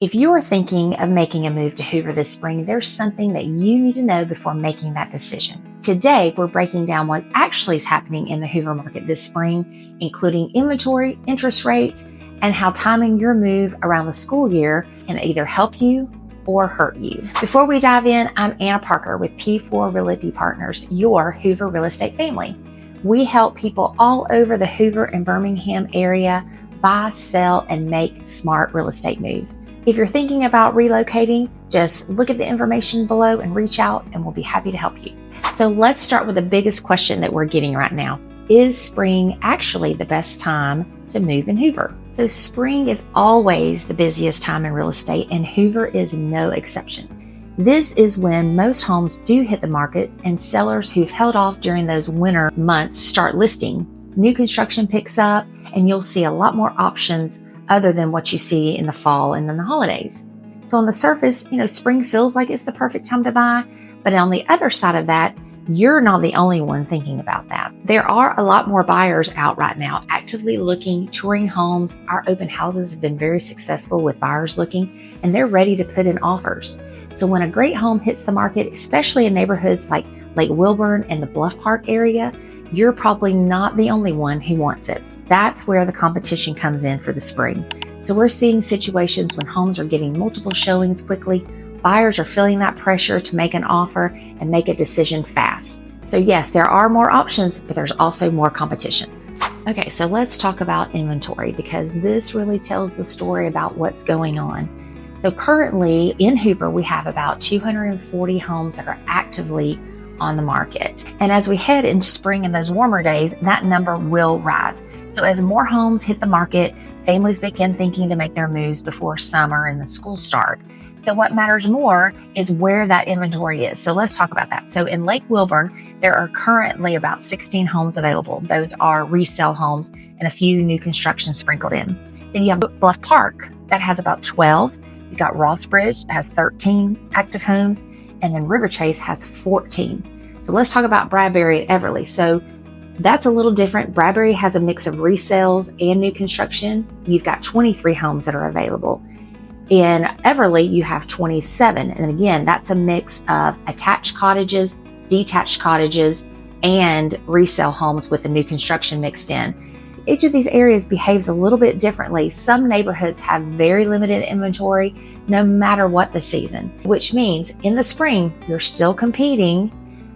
If you are thinking of making a move to Hoover this spring, there's something that you need to know before making that decision. Today, we're breaking down what actually is happening in the Hoover market this spring, including inventory, interest rates, and how timing your move around the school year can either help you or hurt you. Before we dive in, I'm Anna Parker with P4 Realty Partners, your Hoover real estate family. We help people all over the Hoover and Birmingham area buy, sell, and make smart real estate moves. If you're thinking about relocating, just look at the information below and reach out and we'll be happy to help you. So let's start with the biggest question that we're getting right now. Is spring actually the best time to move in Hoover? So spring is always the busiest time in real estate, and Hoover is no exception. This is when most homes do hit the market and sellers who've held off during those winter months start listing. New construction picks up and you'll see a lot more options other than what you see in the fall and then the holidays. So on the surface, spring feels like it's the perfect time to buy, but on the other side of that, you're not the only one thinking about that. There are a lot more buyers out right now actively looking, touring homes. Our open houses have been very successful with buyers looking, and they're ready to put in offers. So when a great home hits the market, especially in neighborhoods like Lake Wilburn and the Bluff Park area, you're probably not the only one who wants it. That's where the competition comes in for the spring. So we're seeing situations when homes are getting multiple showings quickly. Buyers are feeling that pressure to make an offer and make a decision fast. So yes, there are more options, but there's also more competition. Okay, so let's talk about inventory because this really tells the story about what's going on. So currently in Hoover, we have about 240 homes that are actively on the market. And as we head into spring and those warmer days, that number will rise. So as more homes hit the market, families begin thinking to make their moves before summer and the school start. So what matters more is where that inventory is. So let's talk about that. So in Lake Wilburn, there are currently about 16 homes available. Those are resale homes and a few new construction sprinkled in. Then you have Bluff Park that has about 12. You got Ross Bridge that has 13 active homes. And then River Chase has 14. So let's talk about Bradbury at Everly. So that's a little different. Bradbury has a mix of resales and new construction. You've got 23 homes that are available. In Everly, you have 27. And again, that's a mix of attached cottages, detached cottages, and resale homes with the new construction mixed in. Each of these areas behaves a little bit differently. Some neighborhoods have very limited inventory no matter what the season, which means in the spring, you're still competing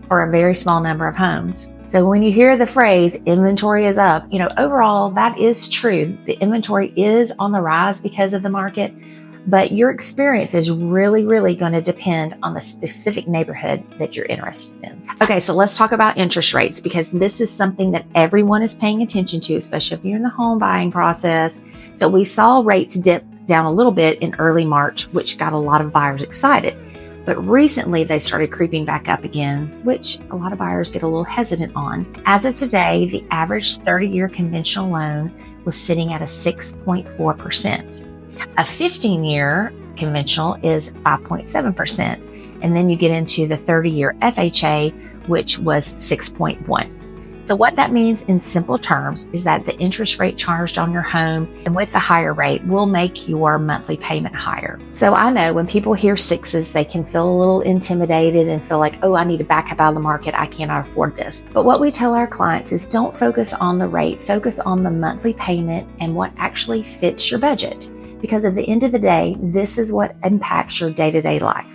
for a very small number of homes. So when you hear the phrase inventory is up, overall that is true. The inventory is on the rise because of the market, but your experience is really, really going to depend on the specific neighborhood that you're interested in. Okay, so let's talk about interest rates because this is something that everyone is paying attention to, especially if you're in the home buying process. So we saw rates dip down a little bit in early March, which got a lot of buyers excited. But recently they started creeping back up again, which a lot of buyers get a little hesitant on. As of today, the average 30-year conventional loan was sitting at a 6.4%. A 15-year conventional is 5.7%. And then you get into the 30-year FHA, which was 6.1. So what that means in simple terms is that the interest rate charged on your home and with the higher rate will make your monthly payment higher. So I know when people hear sixes, they can feel a little intimidated and feel like, oh, I need to back up out of the market. I cannot afford this. But what we tell our clients is don't focus on the rate, focus on the monthly payment and what actually fits your budget. Because at the end of the day, this is what impacts your day-to-day life.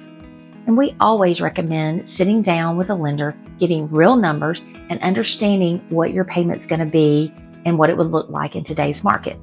And we always recommend sitting down with a lender, getting real numbers, and understanding what your payment's going to be and what it would look like in today's market.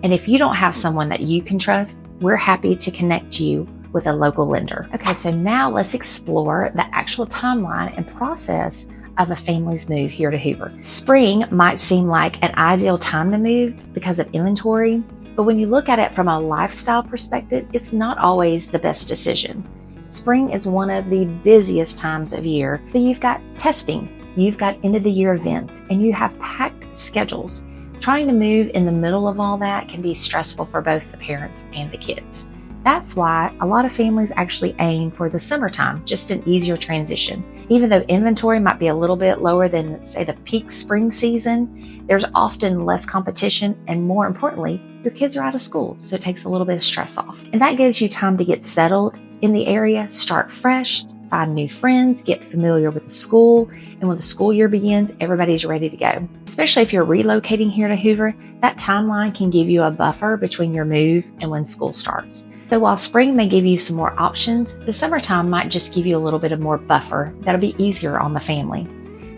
And if you don't have someone that you can trust, we're happy to connect you with a local lender. Okay, so now let's explore the actual timeline and process of a family's move here to Hoover. Spring might seem like an ideal time to move because of inventory, but when you look at it from a lifestyle perspective, it's not always the best decision. Spring is one of the busiest times of year. So you've got testing, you've got end of the year events, and you have packed schedules. Trying to move in the middle of all that can be stressful for both the parents and the kids. That's why a lot of families actually aim for the summertime, just an easier transition. Even though inventory might be a little bit lower than, say, the peak spring season, there's often less competition and, more importantly, your kids are out of school, so it takes a little bit of stress off. And that gives you time to get settled in the area, start fresh, find new friends, get familiar with the school, and when the school year begins, everybody's ready to go. Especially if you're relocating here to Hoover, that timeline can give you a buffer between your move and when school starts. So while spring may give you some more options, the summertime might just give you a little bit of more buffer that'll be easier on the family.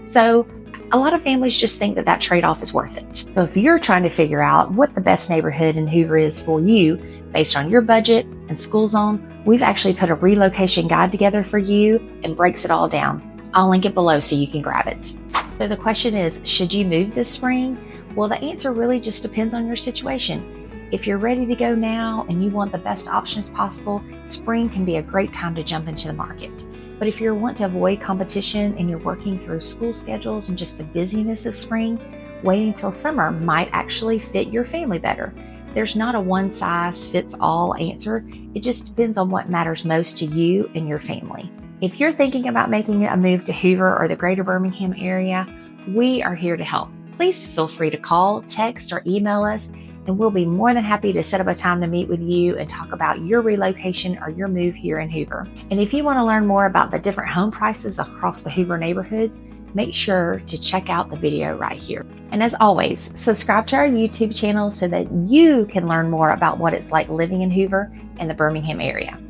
So a lot of families just think that trade-off is worth it. So if you're trying to figure out what the best neighborhood in Hoover is for you based on your budget and school zone, we've actually put a relocation guide together for you and breaks it all down. I'll link it below so you can grab it. So the question is, should you move this spring? Well, the answer really just depends on your situation. If you're ready to go now and you want the best options possible, spring can be a great time to jump into the market. But if you want to avoid competition and you're working through school schedules and just the busyness of spring, waiting till summer might actually fit your family better. There's not a one-size-fits-all answer. It just depends on what matters most to you and your family. If you're thinking about making a move to Hoover or the greater Birmingham area, we are here to help. Please feel free to call, text, or email us, and we'll be more than happy to set up a time to meet with you and talk about your relocation or your move here in Hoover. And if you want to learn more about the different home prices across the Hoover neighborhoods, make sure to check out the video right here. And as always, subscribe to our YouTube channel so that you can learn more about what it's like living in Hoover and the Birmingham area.